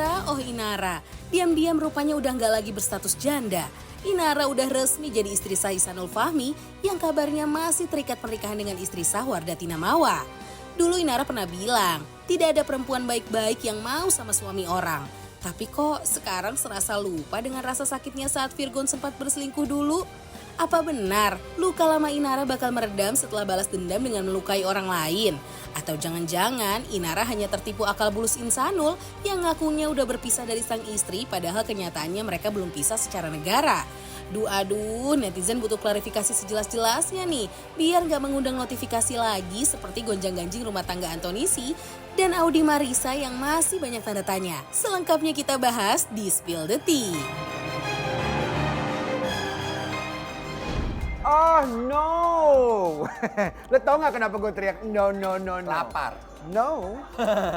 Oh Inara, diam-diam rupanya udah nggak lagi berstatus janda. Inara udah resmi jadi istri sah Ihsanul Fahmi yang kabarnya masih terikat pernikahan dengan istri sah Wardatina Mawa. Dulu Inara pernah bilang, tidak ada perempuan baik-baik yang mau sama suami orang. Tapi kok sekarang serasa lupa dengan rasa sakitnya saat Virgon sempat berselingkuh dulu? Apa benar luka lama Inara bakal meredam setelah balas dendam dengan melukai orang lain? Atau jangan-jangan Inara hanya tertipu akal bulus Ihsanul yang ngakunya udah berpisah dari sang istri padahal kenyataannya mereka belum pisah secara negara? Aduh, netizen butuh klarifikasi sejelas-jelasnya nih biar gak mengundang notifikasi lagi seperti gonjang-ganjing rumah tangga Antonisi dan Audi Marisa yang masih banyak tanda tanya. Selengkapnya kita bahas di Spill the Tea. Oh no! Lo tau gak kenapa gue teriak no. Lapar. No,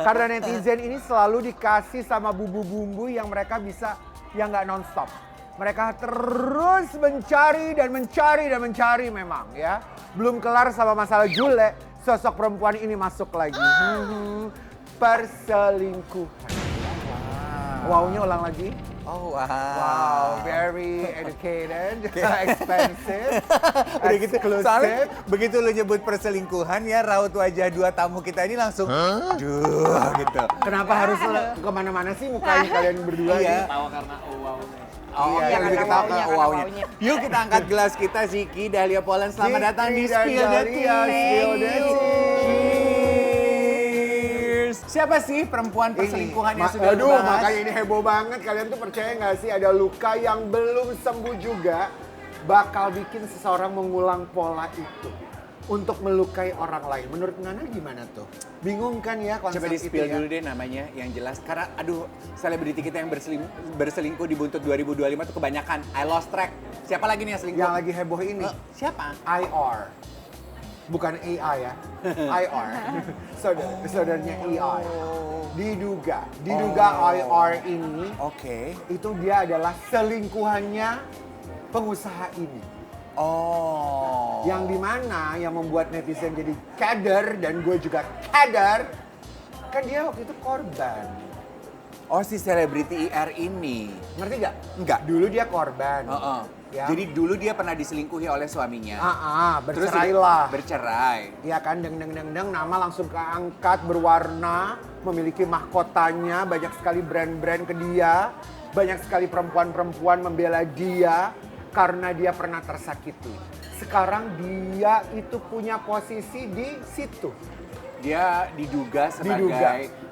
karena netizen ini selalu dikasih sama bumbu-bumbu yang mereka bisa, yang gak nonstop. Mereka terus mencari dan mencari memang ya. Belum kelar sama masalah Jule, sosok perempuan ini masuk lagi. Perselingkuhan. Wow-nya ulang lagi. Oh wow. Wow, very educated, expensive, Udah gitu, soalnya exclusive. begitu lu nyebut perselingkuhan ya raut wajah dua tamu kita ini langsung aduh gitu. Kenapa harus kemana-mana sih mukanya kalian berdua Iya. nih? Tawa karena wow. Oh, Iya, yang lebih karena ketawa wownya, ke karena wownya. wownya. Yuk kita angkat gelas kita Ziki, Dahlia Poland. Selamat datang di Ziki dan Spill the Dahlia, Spill the Tea. Tea. Cheers. Siapa sih perempuan perselingkuhan yang sudah lu Aduh, bahas? makanya ini heboh banget. Kalian tuh percaya nggak sih ada luka yang belum sembuh juga bakal bikin seseorang mengulang pola itu untuk melukai orang lain. Menurut Nana gimana tuh? Bingung kan ya konsep Coba di itu spill ya? dulu deh namanya yang jelas. Karena aduh, selebriti kita yang berselingkuh di buntut 2025 tuh kebanyakan. I lost track. Siapa lagi nih yang selingkuh? Yang lagi heboh ini. Siapa? IR. Bukan AI ya. IR. Saudaranya AI. Diduga IR ini Oke. itu dia adalah selingkuhannya pengusaha ini. Oh. Yang dimana yang membuat netizen jadi kader dan gue juga kader, kan dia waktu itu korban. Oh si selebriti IR ini. Ngerti gak? Enggak. Dulu dia korban. Heeh. Ya. Jadi dulu dia pernah diselingkuhi oleh suaminya. Terus bercerailah. Bercerai. Ya kan, deng, nama langsung keangkat, berwarna, memiliki mahkotanya, banyak sekali brand-brand ke dia, banyak sekali perempuan-perempuan membela dia karena dia pernah tersakiti. Sekarang dia itu punya posisi di situ. Dia diduga sebagai Diduga.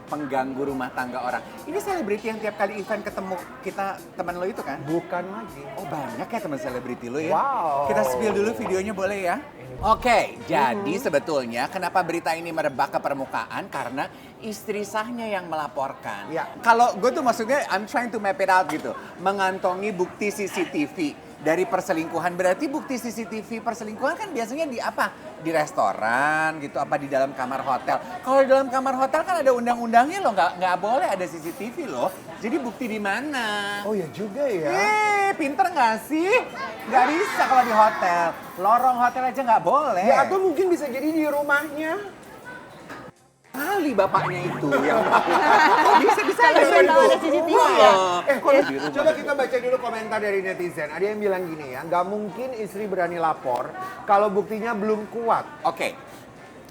pengganggu rumah tangga orang. Ini selebriti yang tiap kali event ketemu kita teman lo itu kan? Bukan lagi. Oh banyak ya teman selebriti lo ya? Wow. Kita spill dulu videonya boleh ya? Oke, jadi sebetulnya kenapa berita ini merebak ke permukaan? Karena istri sahnya yang melaporkan. Ya. Kalau gue tuh maksudnya I'm trying to map it out gitu. Mengantongi bukti CCTV dari perselingkuhan. Berarti bukti CCTV perselingkuhan kan biasanya di apa? Di restoran gitu, apa di dalam kamar hotel. Kalau di dalam kamar hotel kan ada undang-undangnya loh, nggak boleh ada CCTV loh. Jadi bukti di mana? Oh ya juga ya. Pinter nggak sih? Nggak bisa kalau di hotel. Lorong hotel aja nggak boleh. Ya atau mungkin bisa jadi di rumahnya. Kali bapaknya itu yang bisa Kalau aja belum tahu ada CCTV ya. Coba kita baca dulu komentar dari netizen. Ada yang bilang gini ya, nggak mungkin istri berani lapor kalau buktinya belum kuat. Oke,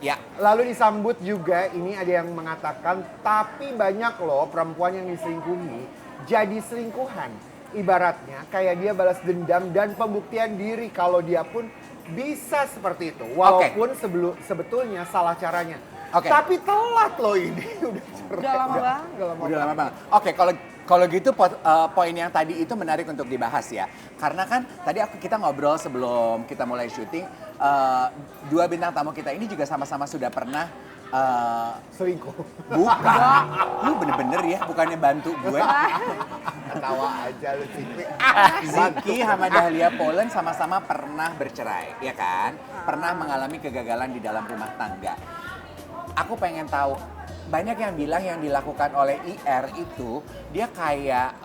ya. Lalu disambut juga, ini ada yang mengatakan, tapi banyak loh perempuan yang diselingkuhi jadi selingkuhan. Ibaratnya kayak dia balas dendam dan pembuktian diri kalau dia pun bisa seperti itu. Walaupun sebetulnya salah caranya. Oke. Tapi telat loh ini. Udah cerai. Udah lama banget. Udah lama banget. Oke, kalau gitu poin yang tadi itu menarik untuk dibahas ya. Karena kan tadi kita ngobrol sebelum kita mulai syuting, dua bintang tamu kita ini juga sama-sama sudah pernah Selingkuh. bukan. Lu bener-bener ya, bukannya bantu gue. Ketawa aja lu sih. Ziki sama Dahlia Poland sama-sama pernah bercerai, ya kan? Pernah mengalami kegagalan di dalam rumah tangga. Aku pengen tahu, banyak yang bilang yang dilakukan oleh IR itu dia kayak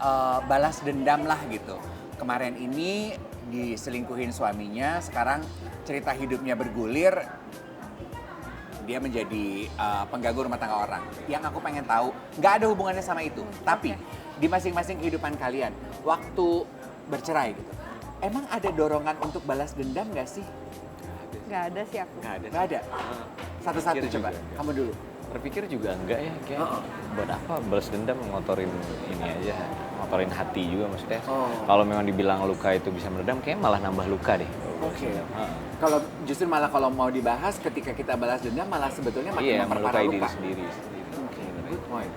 balas dendam lah gitu. Kemarin ini diselingkuhin suaminya, sekarang cerita hidupnya bergulir. dia menjadi pengganggu rumah tangga orang. Yang aku pengen tahu, nggak ada hubungannya sama itu. Tapi di masing-masing kehidupan kalian, waktu bercerai gitu, emang ada dorongan untuk balas dendam nggak sih? Nggak ada sih aku. Nggak ada. Satu-satu Pikir coba, juga. kamu dulu. Berpikir juga enggak ya, kayak buat apa balas dendam, ngotorin ini aja, ngotorin hati juga maksudnya. Kalau memang dibilang luka itu bisa meredam, kayak malah nambah luka deh. Oke. Kalau justru malah kalau mau dibahas ketika kita balas dendam malah sebetulnya makin Iya, memperparah melukai luka. diri sendiri. Oke, good point.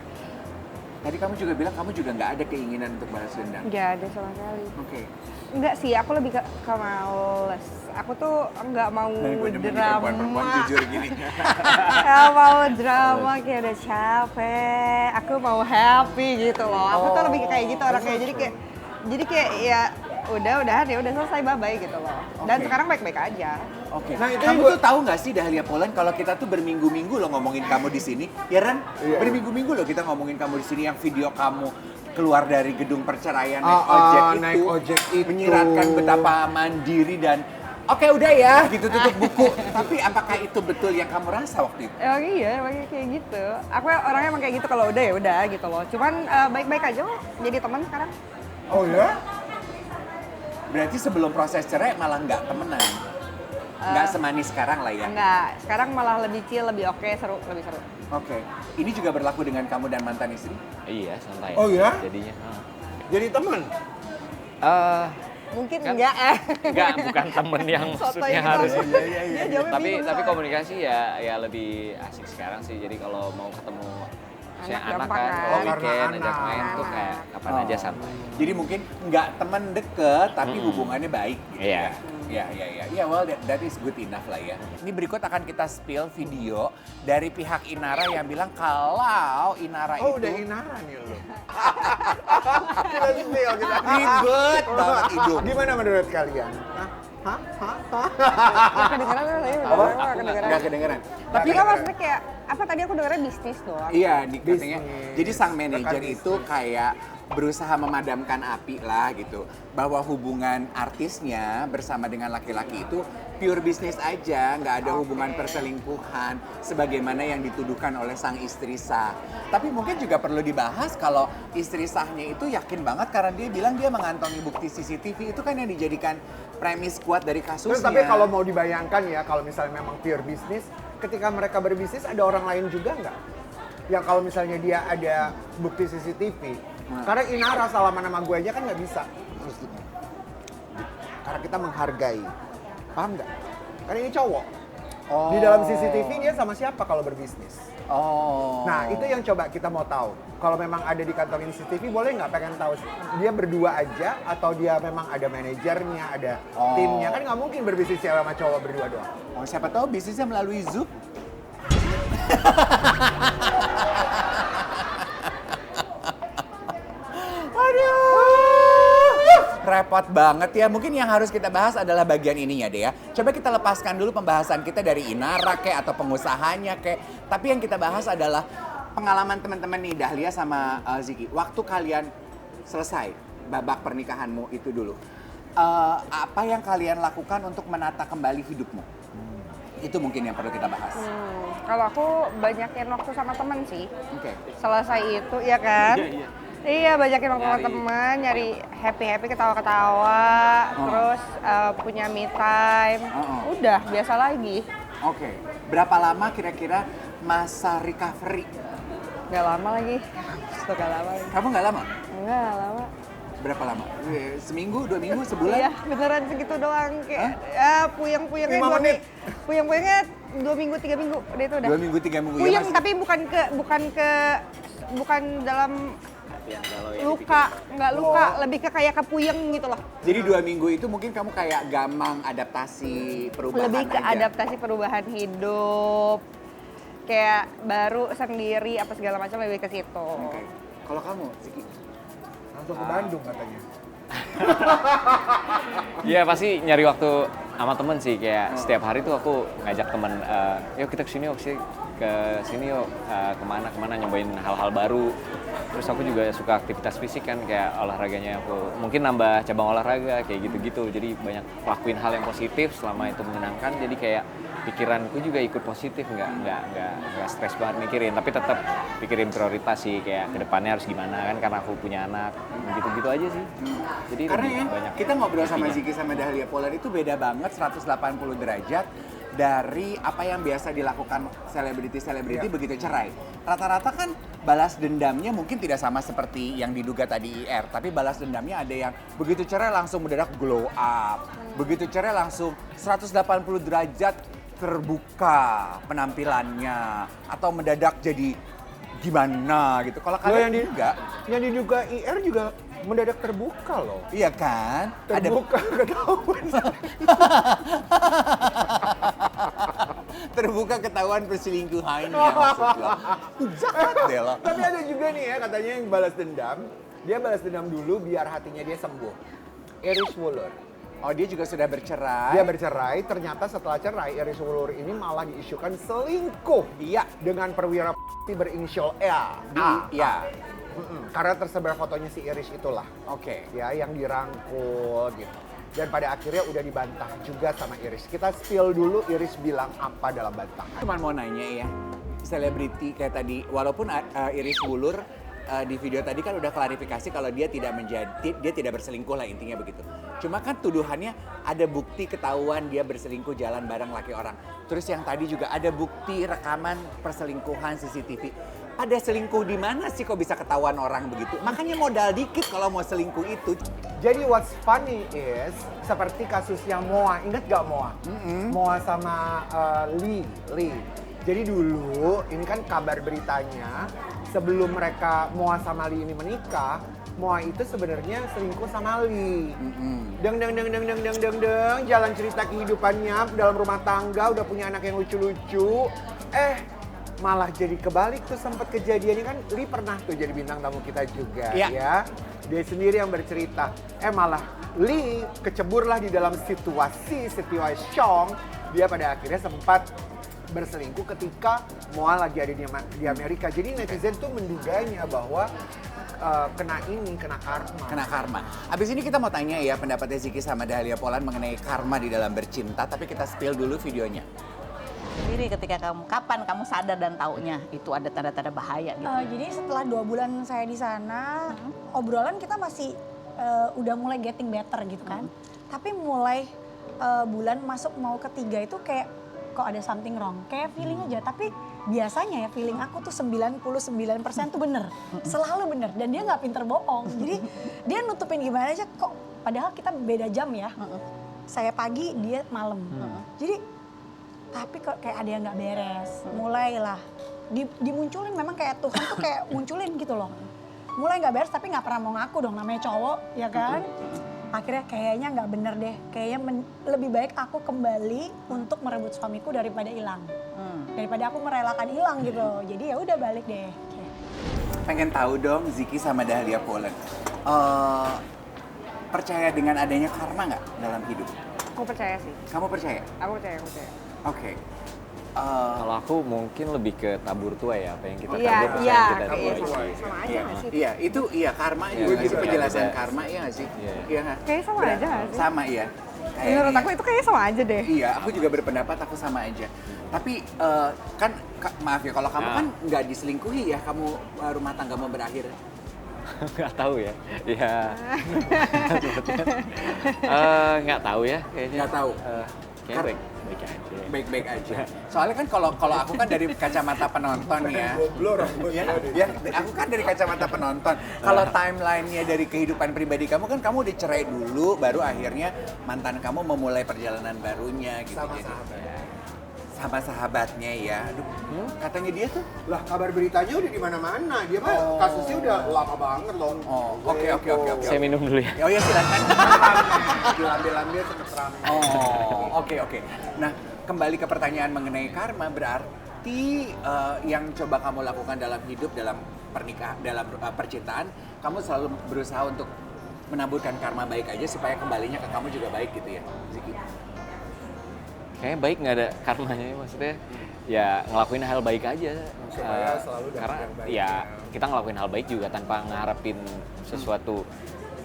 Tadi kamu juga bilang kamu juga nggak ada keinginan untuk balas dendam. Nggak ada sama sekali. Oke. Enggak sih, aku lebih ke males. Aku tuh nggak mau Perempuan drama. jujur gini. Nggak mau drama, kayak udah capek. Aku mau happy gitu loh. Aku tuh lebih kayak gitu orangnya. Jadi kayak ya udahan ya udah selesai, bye-bye gitu loh. Dan Oke. sekarang baik-baik aja. Oke. Nah, itu Kamu yang tuh tahu nggak sih Dahlia Polan kalau kita tuh berminggu-minggu loh ngomongin kamu di sini, ya Ran? Iya. Berminggu-minggu loh kita ngomongin kamu di sini yang video kamu keluar dari gedung perceraian naik ojek itu, menyiratkan betapa mandiri dan oke udah ya gitu tutup buku. Tapi apakah itu betul yang kamu rasa waktu itu? Emang iya, emang kayak gitu. Aku orangnya emang kayak gitu, kalau udah ya udah gitu loh. Cuman baik-baik aja kok, jadi teman sekarang. Oh ya? Berarti sebelum proses cerai malah nggak temenan? Nggak semanis sekarang lah ya? Enggak, sekarang malah lebih chill, lebih oke, seru, lebih seru. Oke. Ini juga berlaku dengan kamu dan mantan istri? Iya, santai. Oh ya? Jadinya. Jadi teman? Mungkin Kan- enggak. Enggak, bukan temen yang Sotoy maksudnya gitu. harus. Dia jawabnya tapi bingung soalnya. komunikasi ya lebih asik sekarang sih. Jadi kalau mau ketemu saya Anak anak gampang kan, kan? kalau Oh, karena weekend ajak anak. main tuh kayak kapan aja santai. Jadi mungkin nggak teman deket, tapi hubungannya baik gitu Iya. ya. Iya. Ya, well that is good enough lah ya. Ini berikut akan kita spill video dari pihak Inara yang bilang kalau Inara Oh, itu udah Inara nih lo. Kita spill, kita. ribet banget hidung. Gimana menurut kalian? Hah? Nggak kedengeran kan tadi? Apa? Nggak kedengeran. Nggak kedengeran. Tapi kan maksudnya kayak, apa tadi aku dengernya bisnis doang. Iya, katanya. Bisnis. Jadi sang manajer Rekan itu kayak berusaha memadamkan api lah gitu. Bahwa hubungan artisnya bersama dengan laki-laki itu pure bisnis aja, nggak ada hubungan perselingkuhan sebagaimana yang dituduhkan oleh sang istri sah. Tapi mungkin juga perlu dibahas kalau istri sahnya itu yakin banget karena dia bilang dia mengantongi bukti CCTV, itu kan yang dijadikan premis kuat dari kasusnya. Terus tapi kalau mau dibayangkan ya, kalau misalnya memang pure bisnis, ketika mereka berbisnis ada orang lain juga nggak? Yang kalau misalnya dia ada bukti CCTV, karena Inara salaman sama gue aja kan nggak bisa. Karena kita menghargai, paham nggak? Karena ini cowok. Di dalam CCTV dia sama siapa kalau berbisnis? Oh. Nah itu yang coba kita mau tahu. Kalau memang ada di kantor CCTV, boleh nggak pengen tahu dia berdua aja atau dia memang ada manajernya, ada timnya? Kan nggak mungkin berbisnis cewek sama cowok berdua doang. Oh, siapa tahu bisnisnya melalui Zoom. Repot banget ya. Mungkin yang harus kita bahas adalah bagian ininya deh ya. Coba kita lepaskan dulu pembahasan kita dari Inara kek atau pengusahanya kek. Tapi yang kita bahas adalah pengalaman teman-teman nih Dahlia sama Ziki. Waktu kalian selesai babak pernikahanmu itu dulu. Apa yang kalian lakukan untuk menata kembali hidupmu? Itu mungkin yang perlu kita bahas. Kalau aku banyakin waktu sama temen sih. Oke. Selesai itu, ya kan? Iya. Iya, banyakin waktu sama temen, nyari happy-happy, ketawa-ketawa, terus punya me time. Udah, biasa lagi. Oke. Berapa lama kira-kira masa recovery? Gak lama lagi. Gak lama lagi. Kamu nggak lama? Enggak lama. Berapa lama? Seminggu, 2 minggu, sebulan? Iya, beneran segitu doang. Kayak, ya puyeng-puyengnya 5 menit. Puyeng-puyengnya 2 minggu, 3 minggu. Udah itu udah. 2 minggu, 3 minggu. Puyeng, Mas. tapi bukan dalam luka, nggak luka, lebih ke kayak kepuyeng gitu loh. Jadi 2 minggu itu mungkin kamu kayak gampang adaptasi perubahan Lebih ke aja. adaptasi perubahan hidup, kayak baru sendiri apa segala macam, lebih ke situ. Oke. Kalau kamu, Ziki? Langsung ke Bandung katanya. Iya pasti nyari waktu sama temen sih, kayak setiap hari tuh aku ngajak temen, yuk kita kesini yuk, kemana nyobain hal-hal baru. Terus aku juga suka aktivitas fisik kan, kayak olahraganya aku mungkin nambah cabang olahraga kayak gitu-gitu. Jadi banyak lakuin hal yang positif selama itu menyenangkan. Jadi kayak pikiranku juga ikut positif, nggak stres banget mikirin, tapi tetap pikirin prioritas sih, kayak kedepannya harus gimana kan, karena aku punya anak, gitu-gitu aja sih. Jadi Karena lebih ya, banyak kita ngobrol sama happy-nya. Ziki sama Dahlia Poland itu beda banget 180 derajat dari apa yang biasa dilakukan selebriti-selebriti begitu cerai. Rata-rata kan balas dendamnya mungkin tidak sama seperti yang diduga tadi IR, tapi balas dendamnya ada yang begitu cerai langsung mendadak glow up, begitu cerai langsung 180 derajat terbuka penampilannya, atau mendadak jadi gimana gitu. Kalau kalian yang diduga IR juga mendadak terbuka loh. iya kan? Terbuka ketahuan. Terbuka ketahuan perselingkuhannya maksudnya. Jahat deh lo. Tapi ada juga nih ya katanya yang balas dendam. Dia balas dendam dulu biar hatinya dia sembuh. Iris Wulur. Oh, dia juga sudah bercerai. Dia bercerai, ternyata setelah cerai Iris Wulur ini malah diisukan selingkuh. Iya. Dengan perwira berinisial A. Iya. Karena tersebar fotonya si Iris itulah. Oke. Ya, yang dirangkul gitu. Dan pada akhirnya udah dibantah juga sama Iris. Kita spill dulu Iris bilang apa dalam bantahan. Cuman mau nanya ya, selebriti kayak tadi, walaupun Iris Wulur di video tadi kan udah klarifikasi kalau dia tidak berselingkuh lah, intinya begitu. Cuma kan tuduhannya ada bukti ketahuan dia berselingkuh jalan bareng laki orang. Terus yang tadi juga ada bukti rekaman perselingkuhan CCTV. Ada selingkuh di mana sih kok bisa ketahuan orang begitu? Makanya modal dikit kalau mau selingkuh itu. Jadi what's funny is seperti kasusnya Moa, inget gak Moa? Moa sama Lee. Jadi dulu ini kan kabar beritanya sebelum mereka Moa sama Lee ini menikah, Moa itu sebenarnya selingkuh sama Lee. Deng, jalan cerita kehidupannya dalam rumah tangga, udah punya anak yang lucu-lucu. Malah jadi kebalik tuh, sempat kejadiannya kan Lee pernah tuh jadi bintang tamu kita juga ya. Dia sendiri yang bercerita. Malah Lee keceburlah di dalam situasi dia pada akhirnya sempat berselingkuh ketika Moa lagi ada di Amerika. Jadi netizen tuh menduganya bahwa kena karma. Kena karma. Abis ini kita mau tanya ya pendapatnya Ziki sama Dahlia Poland mengenai karma di dalam bercinta, tapi kita spill dulu videonya. Sendiri ketika kapan kamu sadar dan taunya itu ada tanda-tanda bahaya gitu? Jadi setelah 2 bulan saya di sana, obrolan kita masih udah mulai getting better gitu kan. Tapi mulai bulan masuk mau ketiga itu kayak kok ada something wrong, kayak feeling aja. Tapi biasanya ya feeling aku tuh 99% tuh bener, selalu bener. Dan dia nggak pinter bohong, jadi dia nutupin gimana aja kok. Padahal kita beda jam ya, saya pagi dia malam. Jadi tapi kok kayak ada yang nggak beres, mulailah dimunculin, memang kayak Tuhan tuh kayak munculin gitu loh. Mulai nggak beres tapi nggak pernah mau ngaku dong, namanya cowok ya kan. Akhirnya kayaknya nggak bener deh, kayaknya lebih baik aku kembali untuk merebut suamiku daripada hilang. Daripada aku merelakan hilang gitu, jadi ya udah balik deh. Pengen tahu dong Ziki sama Dahlia Poland, percaya dengan adanya karma nggak dalam hidup? Aku percaya sih. Kamu percaya? Aku percaya. Oke. Kalau aku mungkin lebih ke tabur tua ya, apa yang kita Iya, tabur apa iya, yang kita kayak tuai. sama aja nggak sih? Iya, itu karma Iya, juga gitu, iya, penjelasan iya. karma, iya nggak sih? Iya. Iya nggak? Kayaknya sama aja nggak sih? Sama iya. Menurut aku itu kayaknya sama aja deh. Iya, aku juga berpendapat aku sama aja. Tapi kan maaf ya, kalau kamu kan nggak diselingkuhi ya, kamu rumah tanggamu berakhir. Nggak tahu ya, ya. Nggak tahu ya, kayaknya. Nggak tahu. Kayaknya baik aja. Baik-baik aja. Soalnya kan kalau aku kan dari kacamata penonton ya. Ya, aku kan dari kacamata penonton. Kalau timelinenya dari kehidupan pribadi kamu kan kamu udah cerai dulu, baru akhirnya mantan kamu memulai perjalanan barunya gitu. Sama sahabatnya ya. Aduh, katanya dia tuh. Lah kabar beritanya udah di mana-mana. Dia mah kasusnya udah lama banget loh. Oke. Saya minum dulu ya. Oh ya silakan. Diambil-ambil keterangan. Oke. Nah, kembali ke pertanyaan mengenai karma, berarti yang coba kamu lakukan dalam hidup, dalam pernikahan, dalam percintaan, kamu selalu berusaha untuk menaburkan karma baik aja supaya kembalinya ke kamu juga baik gitu ya, Ziki? Kayaknya baik, nggak ada karmanya ya, maksudnya ya ngelakuin hal baik aja. Supaya selalu dapat karena yang baik ya kita ngelakuin hal baik juga tanpa ngarepin sesuatu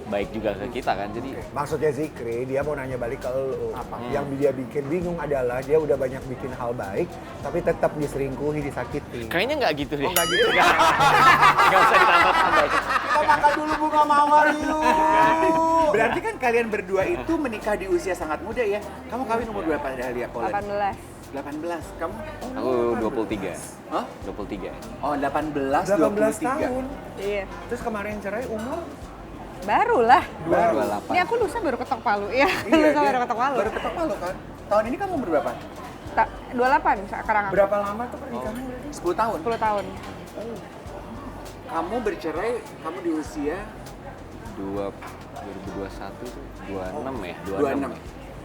baik juga ke kita kan. Jadi Maksudnya Zikri, dia mau nanya balik ke lu. Yang dia bikin bingung adalah dia udah banyak bikin hal baik, tapi tetap diselingkuhi, disakiti. kayaknya nggak gitu deh. Oh nggak gitu? Nggak usah ditambah-tambah. Kita makan dulu bunga mawar yuk. Berarti kan kalian berdua itu menikah di usia sangat muda ya. Kamu kawin umur berapa Dahlia Polan? 18. 18. Kamu? Aku 23. Hah? 23. Oh, 18, 18 23. tahun. Iya. Terus kemarin cerai umur? Baru lah. 28. Ini aku lusa baru ketok palu. Iya, Iya, lusa baru ketok palu. Baru ketok palu kan? Tahun ini kamu umur berapa? 28 sekarang aku. Berapa lama tuh pernikahan? 10 tahun. 10 tahun. Kamu bercerai, kamu di usia 2021 tuh 26 ya? 26.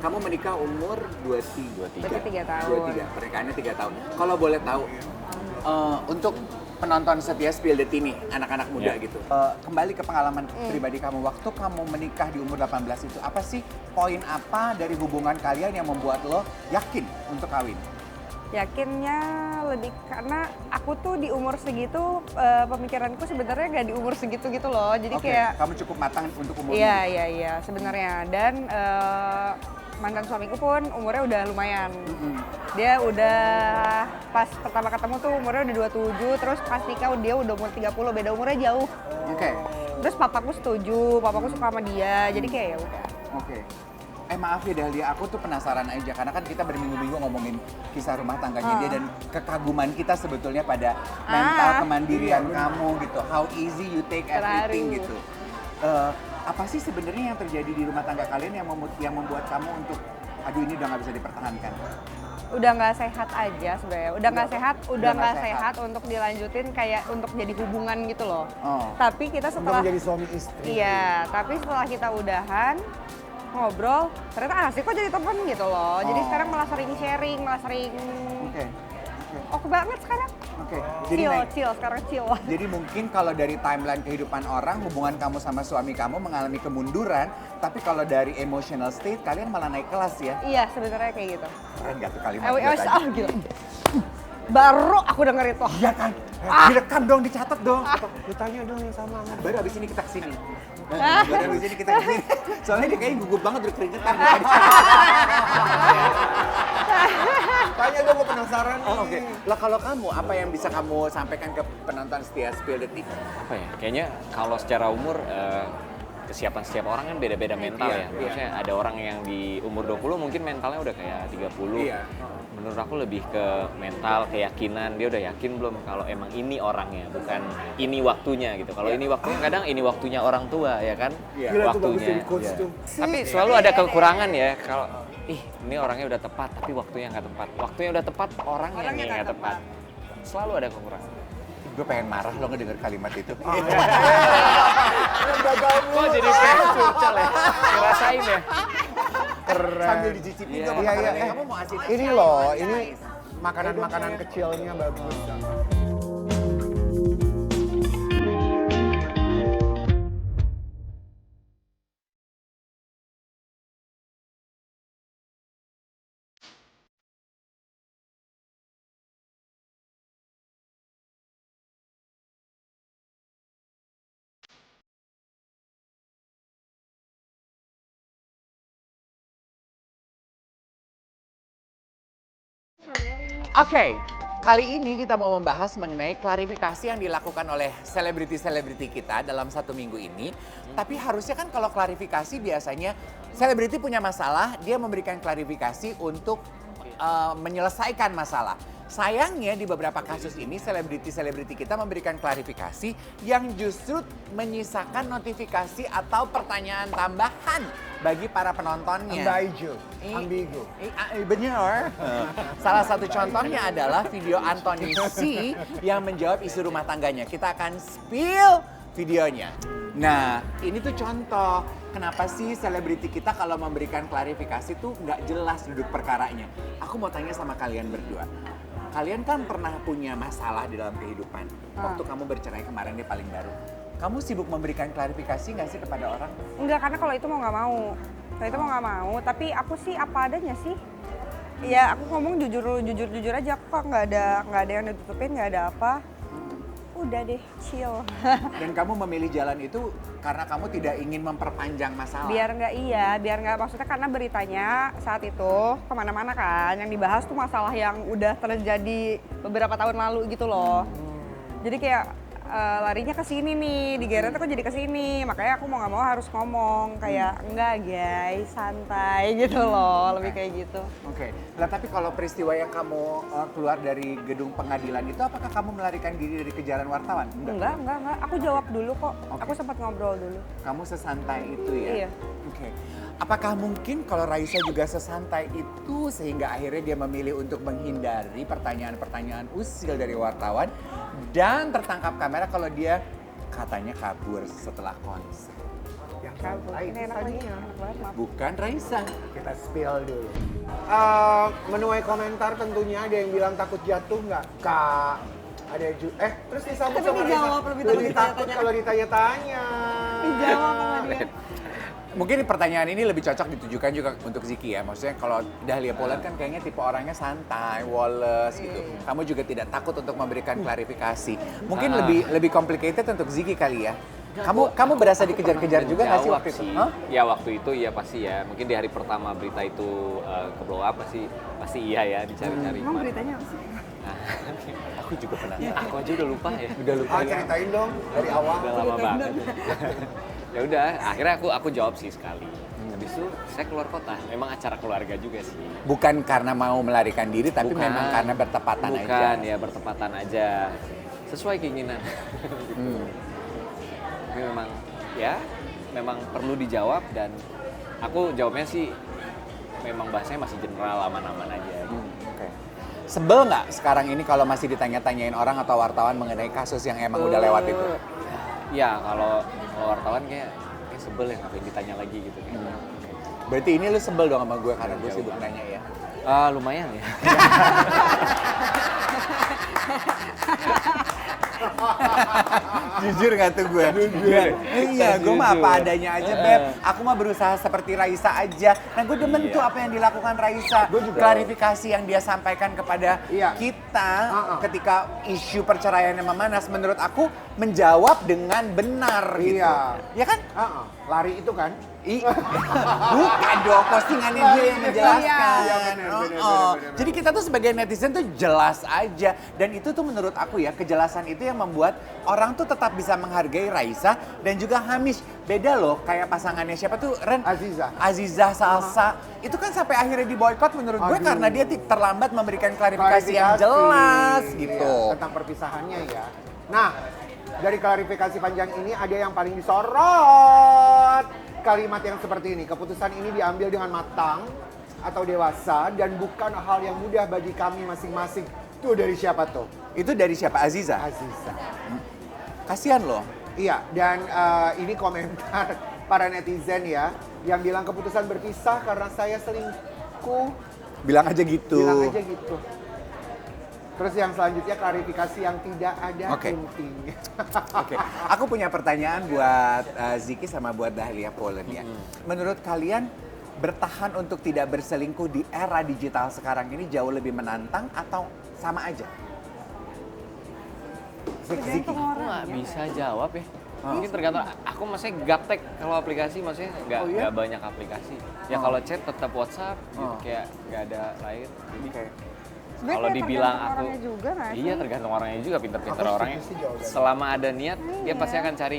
Kamu menikah umur 23. 23 tahun. 23, pernikahannya 3 tahun. Kalau boleh tahu, untuk penonton setia Spill the Tea nih, anak-anak muda Ya. gitu. Kembali ke pengalaman pribadi kamu, waktu kamu menikah di umur 18 itu, apa sih poin apa dari hubungan kalian yang membuat lo yakin untuk kawin? Yakinnya lebih karena aku tuh di umur segitu pemikiranku sebenarnya nggak di umur segitu gitu loh. Jadi Oke, kayak kamu cukup matang untuk umurmu. iya sebenarnya. Dan mantan suamiku pun umurnya udah lumayan. Dia udah pas pertama ketemu tuh umurnya udah 27, terus pas nikah dia udah umur 30, beda umurnya jauh. Oke. Terus papaku setuju, papaku suka sama dia. Jadi kayak ya udah. Oke. Maaf ya Dahlia, aku tuh penasaran aja karena kan kita berminggu-minggu ngomongin kisah rumah tangganya dia dan kekaguman kita sebetulnya pada mental kemandirian kamu gitu. How easy you take everything Terharu. gitu. Apa sih sebenarnya yang terjadi di rumah tangga kalian yang membuat kamu untuk aduh ini udah nggak bisa dipertahankan? Udah nggak sehat aja sebenarnya. Udah nggak sehat, udah udah nggak nggak sehat untuk dilanjutin kayak untuk jadi hubungan gitu loh. Oh. Tapi kita Untuk setelah menjadi suami istri. iya, tapi setelah kita udahan ngobrol, ternyata asik kok jadi temen gitu loh. Jadi Oh. sekarang malah sering sharing, malah sering Oke. oke banget sekarang. Oke. Jadi Chill, sekarang chill. Jadi mungkin kalau dari timeline kehidupan orang, hubungan kamu sama suami kamu mengalami kemunduran, tapi kalau dari emotional state kalian malah naik kelas ya. Iya, sebenarnya kayak gitu. Keren gak tuh kalimat Eh, gue tadi? ah, gila. Baru aku denger itu. Iya kan? Direkam dong, dicatat dong. Lu tanya dong yang sama. Baru abis ini kita kesini. Baru abis ini kita kesini. Soalnya dia kayaknya gugup banget udah keringetan. Tanya dong, gue penasaran nih. Oke. Lah kalau kamu, apa yang bisa kamu sampaikan ke penonton setia Spill the Tea? Apa ya? Kayaknya kalau secara umur kesiapan setiap orang kan beda-beda mental Iya, ya. Maksudnya ada orang yang di umur 20 mungkin mentalnya udah kayak 30. Iya. Menurut aku lebih ke mental, keyakinan. Dia udah yakin belum kalau emang ini orangnya, bukan ini waktunya gitu. Kalau ini waktunya kadang ini waktunya orang tua ya kan? Iya. Gila tuh bagus Waktunya. jadi coach Iya. tuh. Tapi selalu ada kekurangan ya kalau ini orangnya udah tepat tapi waktunya nggak tepat. Waktunya udah tepat, orangnya yang nggak tepat. Selalu ada kekurangan. Gue pengen marah lo ngedenger kalimat itu. Kok jadi kayak curcol ya? Ngerasain ya? Keren. Sambil dicicipin Iya. tuh Iya, iya, makanannya. Kamu mau asin? Ini loh, ini makanan-makanan kecilnya bagus. Oke, kali ini kita mau membahas mengenai klarifikasi yang dilakukan oleh selebriti-selebriti kita dalam 1 minggu ini. Tapi harusnya kan kalau klarifikasi biasanya selebriti punya masalah, dia memberikan klarifikasi untuk menyelesaikan masalah. Sayangnya di beberapa kasus ini selebriti-selebriti kita memberikan klarifikasi yang justru menyisakan notifikasi atau pertanyaan tambahan bagi para penontonnya. Ambigu. Benar. Salah satu contohnya adalah video Anthony C yang menjawab isu rumah tangganya. Kita akan spill videonya. Nah, ini tuh contoh kenapa sih selebriti kita kalau memberikan klarifikasi tuh nggak jelas duduk perkaranya. Aku mau tanya sama kalian berdua. Kalian kan pernah punya masalah di dalam kehidupan. Waktu kamu bercerai kemarin dia paling baru. Kamu sibuk memberikan klarifikasi nggak sih kepada orang? Enggak, karena kalau itu mau nggak mau. Kalau itu mau nggak mau, tapi aku sih apa adanya sih. Ya aku ngomong jujur aja, kok nggak ada yang ditutupin, nggak ada apa. udah deh chill. Dan kamu memilih jalan itu karena kamu tidak ingin memperpanjang masalah. biar nggak maksudnya karena beritanya saat itu kemana-mana kan, yang dibahas tuh masalah yang udah terjadi beberapa tahun lalu gitu loh. Jadi kayak larinya ke sini nih, digeret kok jadi ke sini. Makanya aku mau nggak mau harus ngomong kayak enggak guys, santai gitu loh, lebih kayak gitu. Oke. Nah, tapi kalau peristiwa yang kamu keluar dari gedung pengadilan itu, apakah kamu melarikan diri dari kejaran wartawan? Enggak. Aku jawab dulu kok. Oke. Aku sempat ngobrol dulu. Kamu sesantai itu ya? Iya. Oke. Apakah mungkin kalau Raisa juga sesantai itu sehingga akhirnya dia memilih untuk menghindari pertanyaan-pertanyaan usil dari wartawan dan tertangkap kamera kalau dia katanya kabur setelah konser? Yang Kabur. santai Ini itu enak tadi. lagi, enak banget maaf. Bukan Raisa. Kita spill dulu. Menuai komentar tentunya ada yang bilang takut jatuh nggak, Kak? Ada juga. Terus disambut Tapi sama dijawab, Raisa. lebih Lebih takut takut ditanya-tanya. kalau ditanya-tanya. Dijawab sama dia. Mungkin pertanyaan ini lebih cocok ditujukan juga untuk Ziki ya. Maksudnya kalau Dahlia Poland kan kayaknya tipe orangnya santai, Wallace gitu. Kamu juga tidak takut untuk memberikan klarifikasi. Mungkin lebih complicated untuk Ziki kali ya. Kamu berasa dikejar-kejar juga nggak sih Jawab waktu itu? sih. Hah? Ya waktu itu ya pasti ya. Mungkin di hari pertama berita itu ke blow up pasti iya ya dicari-cari. Emang beritanya apa sih? Aku juga penasaran. Ya, aku aja udah lupa ya. Udah lupa ya. Ceritain dong dari awal. Udah lama banget. Ya udah, akhirnya aku jawab sih sekali. Habis itu saya keluar kota. Memang acara keluarga juga sih. Bukan karena mau melarikan diri, tapi Bukan. memang karena bertepatan aja. Bukan, ya bertepatan aja. Sesuai keinginan. Gitu. Tapi memang perlu dijawab dan aku jawabnya sih memang bahasanya masih general, aman-aman aja. Oke. Sebel nggak sekarang ini kalau masih ditanya-tanyain orang atau wartawan mengenai kasus yang emang udah lewat itu? Ya kalau wartawan kayak sebel ya ngapain ditanya lagi gitu. Berarti ini lu sebel dong sama gue karena gue sibuk nanya ya? Lumayan ya. Jujur gak tuh gue? Jujur. Iya, gue mah apa adanya aja, Beb. Aku mah berusaha seperti Raisa aja. Nah, gue demen tuh apa yang dilakukan Raisa. Gue juga. Klarifikasi yang dia sampaikan kepada Iya. kita ketika isu perceraiannya memanas. Menurut aku menjawab dengan benar gitu. Iya. Ya kan? Lari itu kan? Bukan dong, postingannya dia yang menjelaskan. Iya, benar. Jadi kita tuh sebagai netizen tuh jelas aja. Dan itu tuh menurut aku ya, kejelasan itu yang membuat orang tuh tetap bisa menghargai Raisa dan juga Hamish. Beda loh, kayak pasangannya siapa tuh, Ren? Aziza Salsa. Itu kan sampai akhirnya di boykot menurut gue karena dia terlambat memberikan klarifikasi yang jelas gitu. Iya, tentang perpisahannya ya. Nah, dari klarifikasi panjang ini ada yang paling disorot. Kalimat yang seperti ini, keputusan ini diambil dengan matang atau dewasa dan bukan hal yang mudah bagi kami masing-masing. Itu dari siapa tuh? Itu dari siapa? Aziza? Aziza. Kasihan loh. Iya, dan ini komentar para netizen ya, yang bilang keputusan berpisah karena saya selingkuh. Bilang aja gitu. Bilang aja gitu. Terus yang selanjutnya klarifikasi yang tidak ada Oke. intinya. Oke, aku punya pertanyaan buat Ziki sama buat Dahlia Poland ya. Menurut kalian bertahan untuk tidak berselingkuh di era digital sekarang ini jauh lebih menantang atau sama aja? Ziki. Aku nggak bisa jawab ya. Mungkin tergantung, aku maksudnya gaptek kalau aplikasi, maksudnya nggak banyak aplikasi. Ya kalau chat tetap WhatsApp, gitu, kayak nggak ada lain. Jadi Sebenarnya kalau kayak dibilang tergantung aku, orangnya juga nggak sih? iya tergantung orangnya juga, pinter-pinter Aku orangnya. setuju sih jawabannya. Selama ada niat, dia pasti akan cari,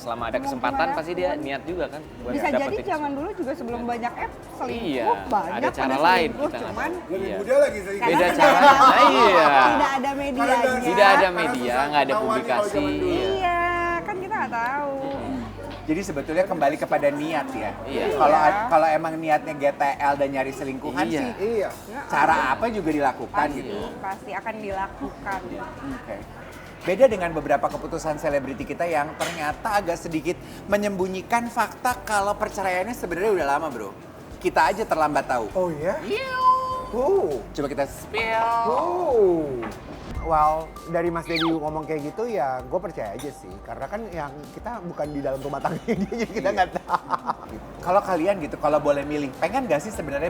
selama ada kesempatan pasti dia niat juga kan. Buat Bisa jadi dapetin. zaman dulu juga sebelum banyak app selingkuh, Iya, banyak ada cara pada lain selingkuh, kita nggak cuman tahu. Lebih Iya. muda lagi saya. Beda Karena cara. tidak ada- Nah, iya. tidak ada medianya. Tidak ada Karena media, susah nggak ada ketahuannya kalau publikasi. zaman dulu. Iya. Iya, kan kita nggak tahu. Jadi sebetulnya kembali kepada niat ya. Iya. Kalau emang niatnya GTL dan nyari selingkuhan Iya. sih, Iya. cara apa juga dilakukan gitu. Pasti akan dilakukan. Oke. Beda dengan beberapa keputusan selebriti kita yang ternyata agak sedikit menyembunyikan fakta kalau perceraiannya sebenarnya udah lama, bro. Kita aja terlambat tahu. Oh ya? Coba kita spill. Well, dari Mas Dedi ngomong kayak gitu ya gue percaya aja sih. Karena kan yang kita bukan di dalam rumah tangga dia, jadi kita nggak tahu. Kalau kalian gitu, kalau boleh milih, pengen gak sih sebenarnya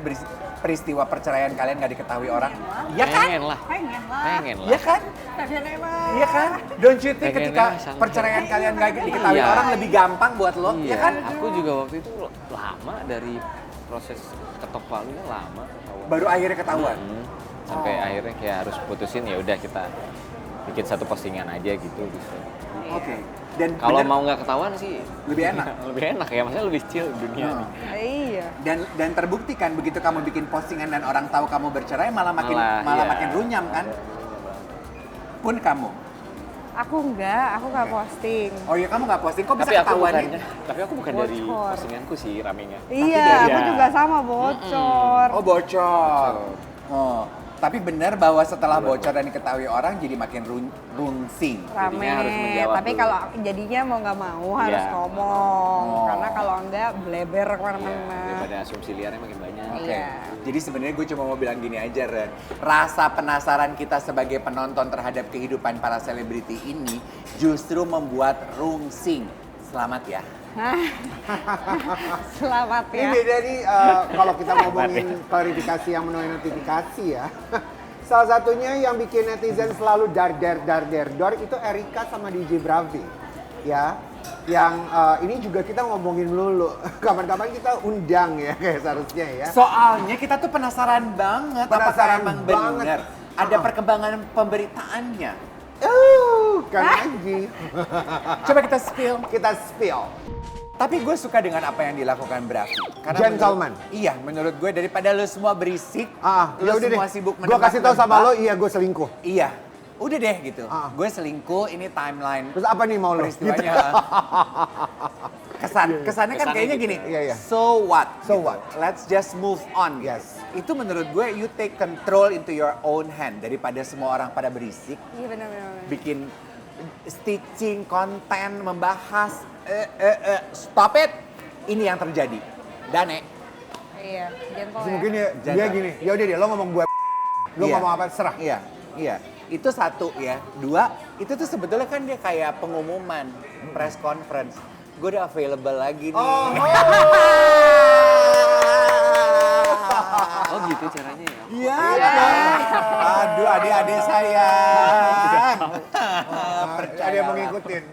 peristiwa perceraian kalian nggak diketahui orang? Iya kan? Pengen lah. Pengen lah. Pengen lah. Iya kan? Pengen emang. Iya kan? Don't you think Pengennya ketika santai. perceraian kalian nggak diketahui Iya. orang lebih gampang buat lo? Iya kan? Aku juga waktu itu lama dari proses ketok palunya lama. Baru akhirnya ketahuan. Sampai akhirnya kayak harus putusin, ya udah kita bikin satu postingan aja gitu. Oke. Dan Kalau bener, mau nggak ketahuan sih lebih enak. lebih enak ya, maksudnya lebih chill dunia nih. Iya. Dan terbukti kan begitu kamu bikin postingan dan orang tahu kamu bercerai malah makin Iya. makin runyam kan? Pun kamu. Aku nggak posting. Oh iya kamu nggak posting, kok bisa Tapi aku ketahuan bukan, nih? tapi aku bukan dari Bocor. postinganku sih ramenya. Iya, dari aku dia. juga sama bocor. Oh bocor. Oh, tapi benar bahwa setelah bocor dan diketahui orang jadi makin rungsing. Rame. Jadinya harus menjawab Tapi dulu. kalau jadinya mau nggak mau harus Iya. ngomong. Oh. Karena kalau enggak bleber Iya, kemana-mana. daripada asumsi liarnya makin banyak. Oke. Iya. Jadi sebenarnya gue cuma mau bilang gini aja, Ren. Rasa penasaran kita sebagai penonton terhadap kehidupan para selebriti ini justru membuat rungsing. Selamat ya. Selamat Ini ya. beda nih kalau kita ngomongin klarifikasi yang menuai notifikasi ya. Salah satunya yang bikin netizen selalu dar itu Erika sama DJ Bravi. Ya. Yang ini juga kita ngomongin dulu. Kapan-kapan kita undang ya kayak seharusnya ya. Soalnya kita tuh penasaran banget Penasaran apakah emang banget. benar ada perkembangan pemberitaannya. Kan lagi. Coba kita spill. Kita spill. Tapi gue suka dengan apa yang dilakukan Bravi. Gentleman. Iya, menurut gue daripada lo semua berisik, Ya lo udah deh. semua sibuk Gue kasih tahu sama lo, iya gue selingkuh. Iya, udah deh gitu. Ah. Gue selingkuh, ini timeline Terus apa nih mau lo? peristiwanya. Kesannya kan Kesannya kayaknya gitu. gini. Iya, iya. So what? So gitu. what? Let's just move on. Yes. Itu menurut gue you take control into your own hand daripada semua orang pada berisik, Iya benar-benar. bikin stitching konten, membahas. Stop it. Ini yang terjadi. Dane. Iya, gentle Terus ya. mungkin ya, dia Jangan. gini, ya udah deh lo ngomong gue, lo Iya. ngomong apa serah. Iya, iya. Itu satu ya. Dua, itu tuh sebetulnya kan dia kayak pengumuman, press conference. Gue udah available lagi nih. Oh gitu caranya ya. Iya. Aduh, adik-adik saya. Ada yang mau ngikutin.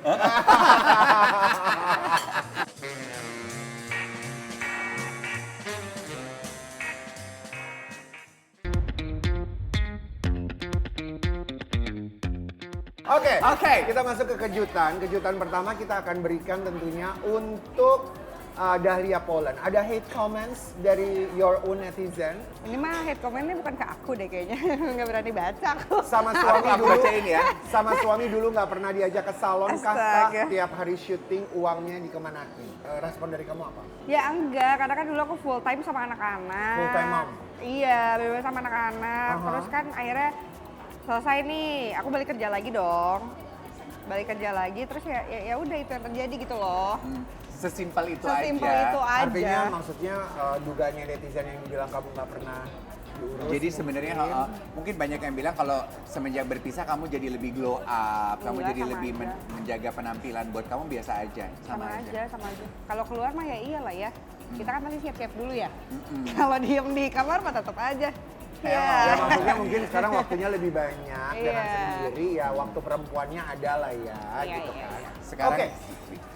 Oke, kita masuk ke kejutan. Kejutan pertama kita akan berikan tentunya untuk Dahlia Polan. Ada hate comments dari your own netizen. Ini mah hate comment-nya bukan ke aku deh kayaknya. Nggak berani baca aku. Sama suami Aku dulu. bacain ya. Sama suami dulu nggak pernah diajak ke salon kah? Astaga. Tiap hari syuting uangnya dikemanain. Respon dari kamu apa? Ya enggak, karena kan dulu aku full time sama anak-anak. Full time mom? Iya, bebas sama anak-anak. Aha. Terus kan akhirnya selesai nih, aku balik kerja lagi dong. Balik kerja lagi, terus ya udah itu yang terjadi gitu loh. Sesimpel itu Sesimpel aja. itu aja. Artinya maksudnya dugaannya netizen yang bilang kamu nggak pernah diurus. Jadi sebenarnya mungkin banyak yang bilang kalau semenjak berpisah kamu jadi lebih glow up, kamu Enggak, jadi sama lebih aja. menjaga penampilan. Buat kamu biasa aja, Sama aja. Kalau keluar mah ya iyalah ya. Kita kan masih siap-siap dulu ya. Kalau diem di kamar mah tetap aja. Ya Ya. maksudnya mungkin sekarang waktunya lebih banyak dengan Iya. sendiri ya, waktu perempuannya ada lah ya Iya, gitu iya, kan. iya. Sekarang Oke,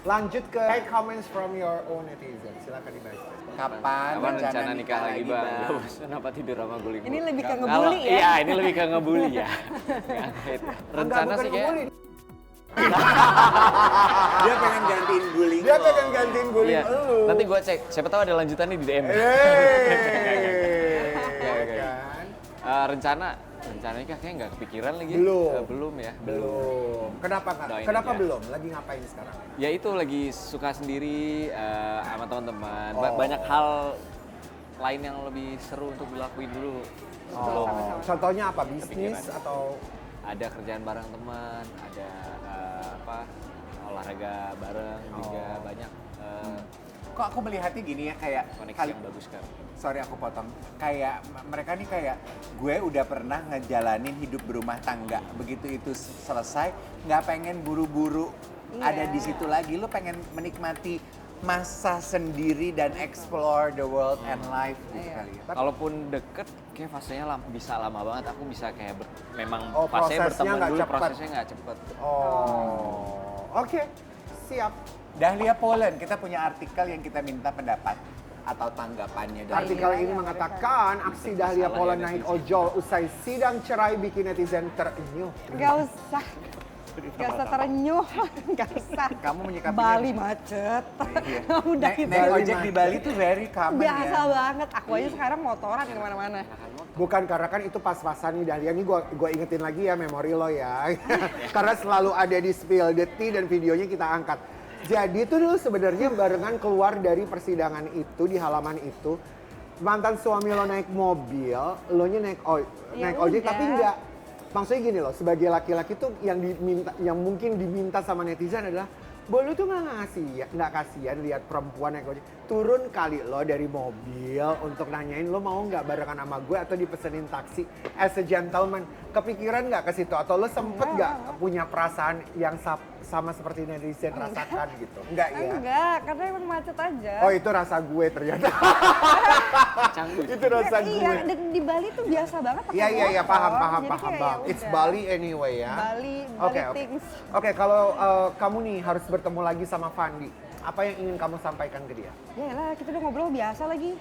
lanjut ke hate comments from your own netizen. Silakan dibaca. kapan Rencana nikah lagi bang? Gak bosan apa tidur sama guling? Ini lebih ke Kalau- ngebully ya? Iya, ini lebih ke ngebully ya. Rencana Enggak, sih bukan kayak ngebully. Dia pengen gantiin bullying Dia lo. pengen gantiin bullying iya. lu. Nanti gua cek, siapa tahu ada lanjutannya di DM. Hey, kan? Rencana nikah kayaknya nggak kepikiran lagi. Belum. Belum ya. Belum. Kenapa nggak? Doain Kenapa aja. belum? Lagi ngapain sekarang? Ya itu lagi suka sendiri sama teman-teman. Oh. Banyak hal lain yang lebih seru untuk dilakuin dulu. Belum. Contohnya apa? Bisnis Kepikiran. atau Ada kerjaan bareng teman, ada olahraga bareng juga banyak Kok aku melihatnya gini ya kayak koneksi yang bagus kan. sorry aku potong. Kayak mereka nih kayak gue udah pernah ngejalanin hidup berumah tangga. Begitu itu selesai, nggak pengen buru-buru Iya. ada di situ lagi. Lu pengen menikmati masa sendiri dan explore the world and life gitu Iya. kali ya. Kalaupun deket, kayak fasenya bisa lama banget. Aku bisa kayak memang Oh, fasenya prosesnya berteman nggak dulu, cepet. prosesnya nggak cepet. Oh, oke, siap. Dahlia Poland, kita punya artikel yang kita minta pendapat atau tanggapannya dari Artikel ini mengatakan aksi Dahlia Salah Poland ya naik netizen. ojol usai sidang cerai bikin netizen terenyuh. Gak usah. Gak usah terenyuh, gak usah. Kamu menyikapinya Bali macet. Iya. Udah naik, gitu. naik Bali ojek di macet. Bali tuh very common Biasa ya. banget. Aku aja sekarang motoran kemana-mana. Bukan karena kan itu pas-pasan nih Dahlia, ini gue ingetin lagi ya memori lo ya. Karena selalu ada di spill the tea dan videonya kita angkat. Jadi itu dulu sebenarnya barengan keluar dari persidangan itu di halaman itu. Mantan suami lo naik mobil, lo nya naik Ya ojek udah. tapi enggak. Maksudnya gini loh, sebagai laki-laki tuh yang mungkin diminta sama netizen adalah, "Bo, lu tuh nggak kasihan lihat perempuan naik ojek. Turun kali lo dari mobil untuk nanyain lo mau nggak barengan sama gue atau dipesenin taksi as a gentleman." Kepikiran nggak ke situ atau lo sempet nggak punya perasaan yang sama seperti netizen rasakan gitu? Enggak ya? Enggak, karena emang macet aja. Oh itu rasa gue ternyata. Canggung. Itu rasa gue. Iya, dan di Bali tuh biasa banget pakai Iya motor. paham Jadi kayak bang. ya It's udah. Bali anyway ya. Bali Oke, things. Oke, kalau kamu nih harus bertemu lagi sama Fandi, apa yang ingin kamu sampaikan ke dia? Yaelah, kita udah ngobrol biasa lagi.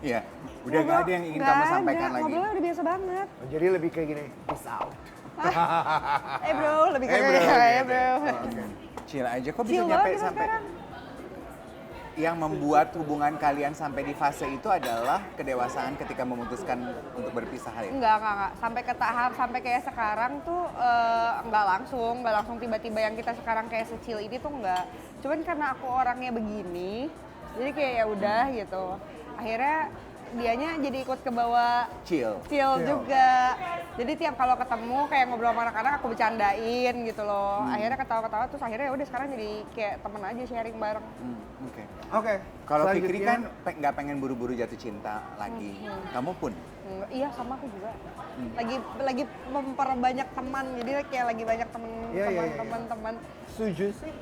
Iya, udah gak ada yang ingin kamu sampaikan lagi. Ngobrolnya udah biasa banget. Jadi lebih kayak gini, peace out. Bro, lebih Eh, kayak bro, ya gitu. bro. Oke. Chill aja, kok bisa Chill nyampe banget kita sampai sekarang. yang membuat hubungan kalian sampai di fase itu adalah kedewasaan ketika memutuskan untuk berpisah ya? Enggak. Sampai ke tahap, sampai kayak sekarang tuh enggak langsung tiba-tiba yang kita sekarang kayak secil ini tuh enggak. Cuman karena aku orangnya begini, jadi kayak ya udah gitu. Akhirnya dianya jadi ikut ke bawah Chill. juga. Jadi tiap kalau ketemu kayak ngobrol sama anak-anak aku bercandain gitu loh. Akhirnya ketawa-ketawa terus akhirnya ya udah sekarang jadi kayak temen aja sharing bareng. Oke. Oke. Kalau Fikri selanjutnya- kan nggak pengen buru-buru jatuh cinta lagi. Kamu pun? Iya sama aku juga. Lagi memperbanyak teman. Jadi kayak lagi banyak Iya. teman-teman. Setuju sih.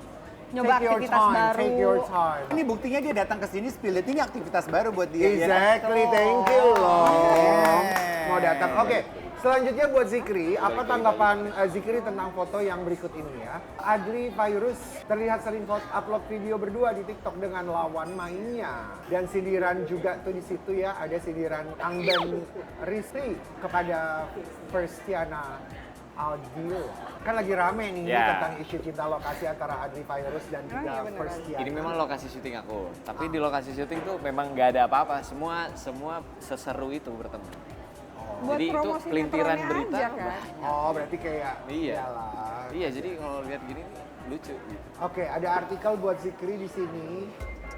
Nyoba Take your aktivitas time, baru. Take your time. Ini buktinya dia datang ke sini spill it, ini aktivitas baru buat dia. Exactly, thank you loh. Yeah. Mau datang. Oke, selanjutnya buat Zikri, apa tanggapan Zikri tentang foto yang berikut ini ya? Adli Virus terlihat sering upload video berdua di TikTok dengan lawan mainnya. Dan sindiran juga tuh di situ ya, ada sindiran Angben Rizky kepada Firstiana Aldil. Kan lagi rame nih Ya. tentang isu cinta lokasi antara Adli Virus dan juga iya beneran. Firstiana. Ini memang lokasi syuting aku, tapi di lokasi syuting tuh memang nggak ada apa-apa. Semua seseru itu bertemu. Buat Jadi itu promosi pelintiran sinetronnya berita. aja, kan? Oh, berarti kayak Iya. iyalah. Iya, jadi kalau lihat gini nih, lucu gitu. Oke, ada artikel buat Zikri di sini.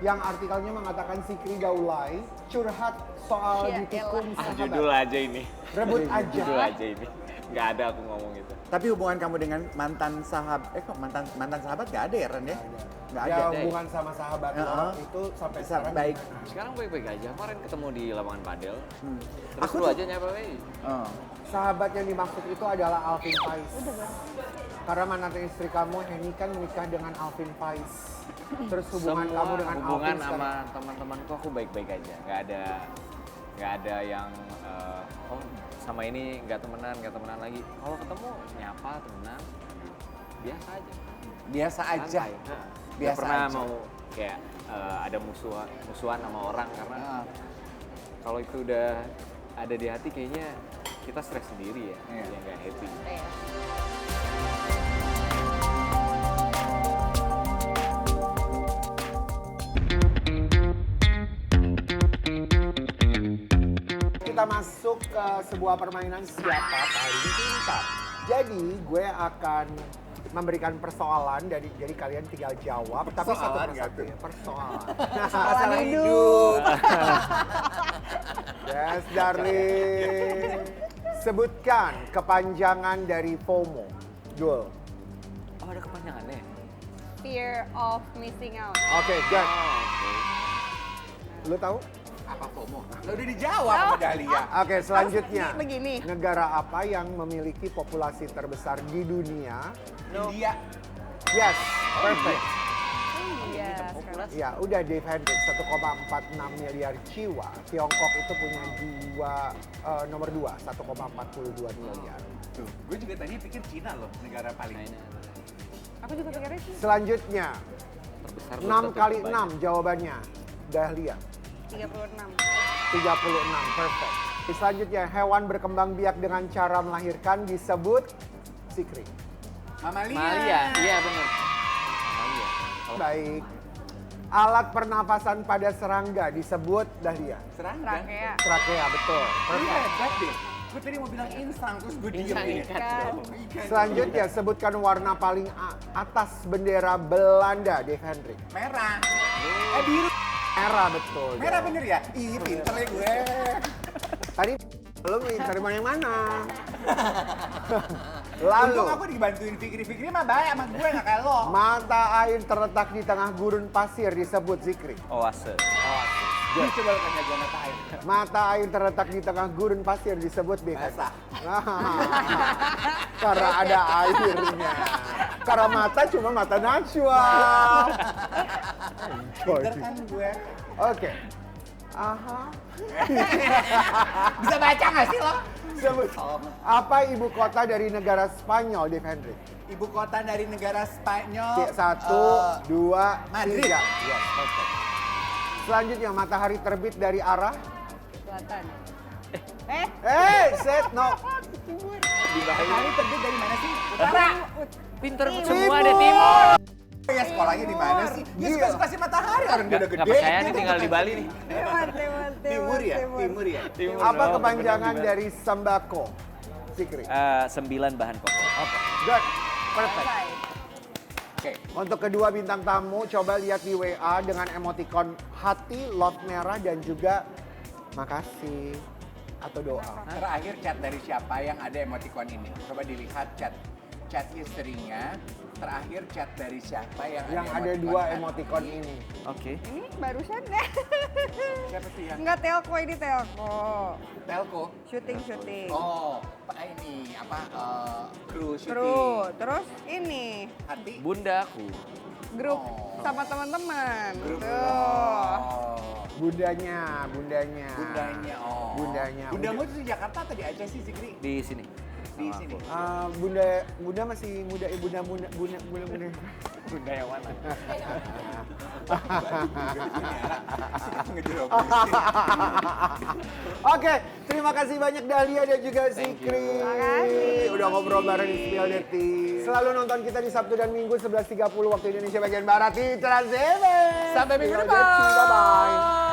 Yang artikelnya mengatakan Zikri Daulay curhat soal Ya ditikung Ah, sahabat. judul aja ini. Rebut aja. Judul aja ini. Nggak ada aku ngomong itu. Tapi hubungan kamu dengan mantan sahabat, kok mantan sahabat gak ada ya Ren ya? Gak Ya ada. hubungan sama sahabat lo Heeh. itu sampai Bisa sekarang baik. gimana? Sekarang baik-baik aja. Kemarin ketemu di lapangan padel. Terus Aku lu tuh- aja nyapa wey. Oh. Sahabat yang dimaksud itu adalah Alvin Pais. Karena mantan istri kamu Henny kan menikah dengan Alvin Pais. Terus hubungan Semua kamu dengan hubungan Alvin sama sekarang. teman-temanku aku baik-baik aja. Nggak ada yang oh sama ini nggak temenan lagi. Kalau ketemu nyapa temenan biasa aja. Biasa aja. Santai. Nah, nggak Biasa pernah aja. mau kayak ada musuhan sama orang karena Ah. kalau itu udah ada di hati kayaknya kita stres sendiri ya, Iya. yang nggak happy. Kita masuk ke sebuah permainan siapa paling pintar. Jadi gue akan memberikan persoalan jadi kalian tinggal jawab tapi satu Persoalan persatu nggak ya persoalan. Masalah hidup. Yes, darling. Sebutkan kepanjangan dari FOMO. Jul. Oh ada kepanjangannya? Fear of missing out. Oke, good. Oke. Lu tahu? Apa FOMO? Lo udah dijawab sama Dahlia. Oke, selanjutnya. Begini. Negara apa yang memiliki populasi terbesar di dunia? India. Yes, perfect. Iya, sekarang. akumulasi. Ya, udah Dave Hendricks 1,46 miliar jiwa. Tiongkok itu punya nomor 2, 1,42 miliar. Tuh, gue juga tadi pikir Cina loh, negara paling. Aku juga pikirnya sih Selanjutnya, Terbesar 6 kali 6 jawabannya. Dahlia, 36. 36, perfect. Selanjutnya, hewan berkembang biak dengan cara melahirkan disebut Sikri. Mamalia. Malia, iya benar. Malia. Baik. Alat pernafasan pada serangga disebut Dahlia. Serangga. Trakea. Trakea, betul. Lu Perfect. hebat deh. Gue tadi mau bilang insang, terus gue diem Insang ini. ikan. Ikan. Selanjutnya, sebutkan warna paling atas bendera Belanda, Dave Hendrik. Merah. Biru. Merah, betul. Merah bener ya? Ih, pinter ya gue. Tadi lu cari mana yang mana? Lalu, Untung aku dibantuin Fikri mah baik sama gue, gak kayak lo. mata air terletak di tengah gurun pasir disebut Zikri. Oase. Gue coba lu tanya gue mata air. Mata air terletak di tengah gurun pasir disebut BK. Basah. Karena ada airnya. Karena mata cuma mata Najwa. Pinter kan gue. Oke. Aha. Bisa baca gak sih lo? Sebut. Apa ibu kota dari negara Spanyol, Dave Hendrik? Ibu kota dari negara Spanyol. 1, 2, Madrid. 3. Yes, perfect. Selanjutnya, matahari terbit dari arah. Selatan. Set, no. Matahari terbit dari mana sih? Utara. Pinter semua deh timur. Ya sekolahnya di mana sih? Ya Iya. suka-suka sih matahari, orang gue udah Gak gede. percaya nih tinggal di Bali nih. Timur ya? Timur ya? Timur. Apa Oh, kepanjangan bener-bener. dari sembako? Sikri. 9 bahan pokok. Oke, good. Perfect. Oke. Untuk kedua bintang tamu, coba lihat di WA dengan emoticon hati, love merah, dan juga makasih atau doa. Terakhir chat dari siapa yang ada emoticon ini? Coba dilihat chat history-nya. Terakhir chat dari siapa yang Ada dua emoticon ini. Oke. Ini barusan deh. Siapa sih yang? Enggak telco, ini telco. Telco. Syuting. Oh, ini apa? Kru syuting. Kru, terus ini Hati. Bundaku. grup Oh. sama teman-teman. Grup. Tuh. Oh. Bundanya. Bundanya. Oh. Bundanya. Bundamu itu di Jakarta atau di Aceh sih, Zikri? Di sini. Di Sama sini. aku. Bunda masih muda, bunda. Bunda yang mana? Oke, terima kasih banyak Dahlia dan juga Zikri. Makasih. Udah ngobrol bareng di Spill the Tea. Selalu nonton kita di Sabtu dan Minggu 11.30 waktu Indonesia bagian Barat di Trans 7. Sampai minggu Spill the depan. Tea, bye-bye.